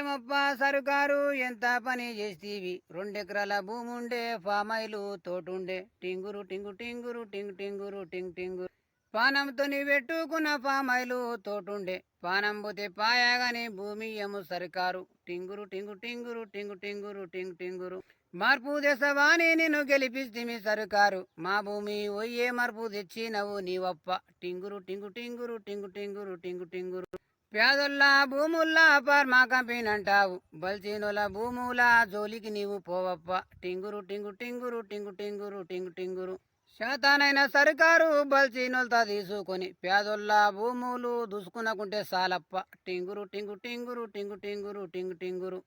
ఏమప్పా సరుకారు ఎంత పని చేస్తీవి? 2 ఎకరాల భూమి ఉండే, ఫామాయిలు తోటుండే, టింగురు టింగు టింగురు టింగు టింగురు టింగ్ టింగు పానంతో పెట్టుకున్న ఫామాయిలు తోటుండే, పానం పోతే పాయాగాని భూమి ఏమో సరికారు, టింగురు టింగు టింగురు టింగు టింగురు టింగ్ టింగురు మార్పు తెసవాని నిన్ను గెలిపిస్తిమి సరుకారు, మా భూమి ఒయ్యే మార్పు తెచ్చినవు నీవప్ప, టింగురు టింగు టింగురు టింగు టింగురు టింగు టింగురు పేదొల్ల భూముల్లా ఫార్మా కంపెనీ అంటావు, బల్చీనుల భూముల జోలికి నీవు పోవప్ప, టింగురు టింగు టింగురు టింగు టింగురు టింగు టింగురు శాతానైన సర్కారు బల్చీనులతో తీసుకొని పేదొల్ల భూములు దుసుకునకుంటే సాలప్ప, టింగురు టింగు టింగురు టింగు టింగురు టింగు టింగురు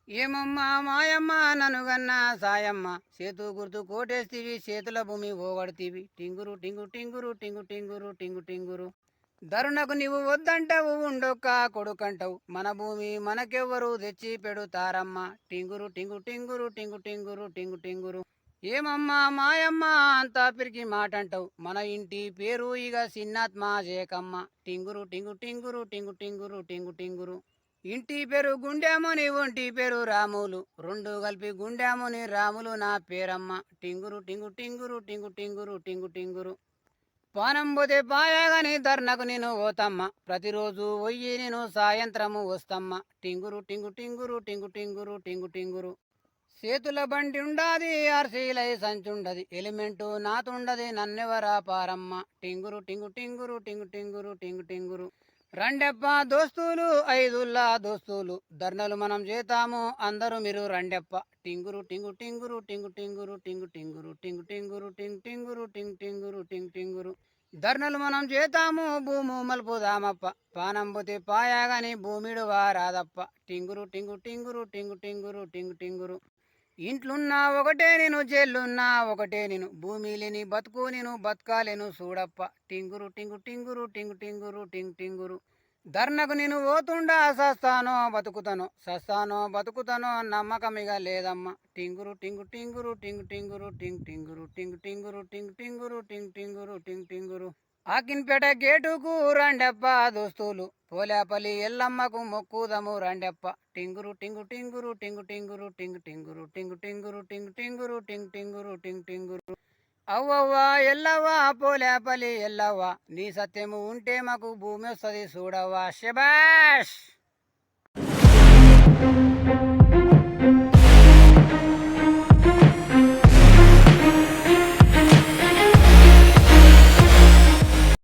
ఏమమ్మా మాయమ్మ ననుగన్నా సాయమ్మ, చేతు గుర్తు కోటేస్తీవి చేతుల భూమి పోగొడతీవి, టింగురు టింగు టింగురు టింగు టింగురు టింగు టింగురు ధరుణకు నీవు వద్దంటావు ఉండొక్క కొడుకంటావు, మన భూమి మనకెవ్వరు తెచ్చి పెడుతారమ్మ, టింగురు టింగు టింగురు టింగు టింగురు టింగు టింగురు ఏమమ్మా మాయమ్మ అంతా పిరికి మాట అంటావు, మన ఇంటి పేరు ఇక సిన్నాత్మ జేకమ్మ, టింగురు టింగు టింగురు టింగు టింగురు టింగు టింగురు ఇంటి పేరు గుండెముని ఒంటి పేరు రాములు, 2 కలిపి గుండెముని రాములు నా పేరమ్మ, టింగురు టింగు టింగురు టింగు టింగురు టింగు టింగురు పానం పోతే పాయాగాని ధర్నకు నేను పోతమ్మ, ప్రతిరోజు ఒయ్యి నేను సాయంత్రము వస్తమ్మ, టింగురు టింగు టింగురు టింగు టింగురు టింగు టింగురు చేతుల బండి ఉండాది ఆర్సీలై సంచుండది, ఎలిమెంటు నాతుండది నన్నెవరా పారమ్మ, టింగురు టింగు టింగురు టింగు టింగురు టింగు టింగురు రండెప్ప దోస్తులు 5 దోస్తులు, ధర్నలు మనం చేతాము అందరూ మీరు రండెప్ప, టింగురు టింగు టింగురు టింగు టింగురు టింగు టింగురు టింగు టింగురు టింగ్ టింగురు టింగ్ టింగురు టింగ్ టింగురు ధర్నలు మనం చేతాము భూము మలుపుదామప్ప, పానం పోతే పాయాగాని భూమిడు వారాదప్ప, టింగురు టింగు టింగురు టింగు టింగురు టింగు టింగురు ఇంట్లున్నా ఒకటే నేను జైలున్నా ఒకటే నేను, భూమి లేని బతుకు నేను బతకాలేను చూడప్ప, టింగురు టింగు టింగురు టింగు టింగురు టింగ్ టింగురు ధర్నకు నేను పోతుండా సస్తానో బతుకుతానో సస్తానో బతుకుతానో నమ్మకమిగ లేదమ్మ, టింగురు టింగు టింగురు టింగు టింగురు టింగ్ టింగురు టింగు టింగురు టింగ్ టింగురు టింగ్ టింగురు టింగ్ టింగురు ఆకిన్పేట గేటుకు రండెప్ప దోస్తులు, పోలేపల్లి ఎల్లమ్మకు మొక్కుదము రండెప్ప, టింగురు టింగు టింగురు టింగు టింగురు టింగు టింగురు టింగు టింగురు టింగు టింగురు టింగ్ టింగురు టింగ్ టింగురు అవ్వవ్వా ఎల్లవ్వా పోలేపల్లి ఎల్లవ్వా, నీ సత్యము ఉంటే మాకు భూమి వస్తుంది చూడవ్వా, శబాష్.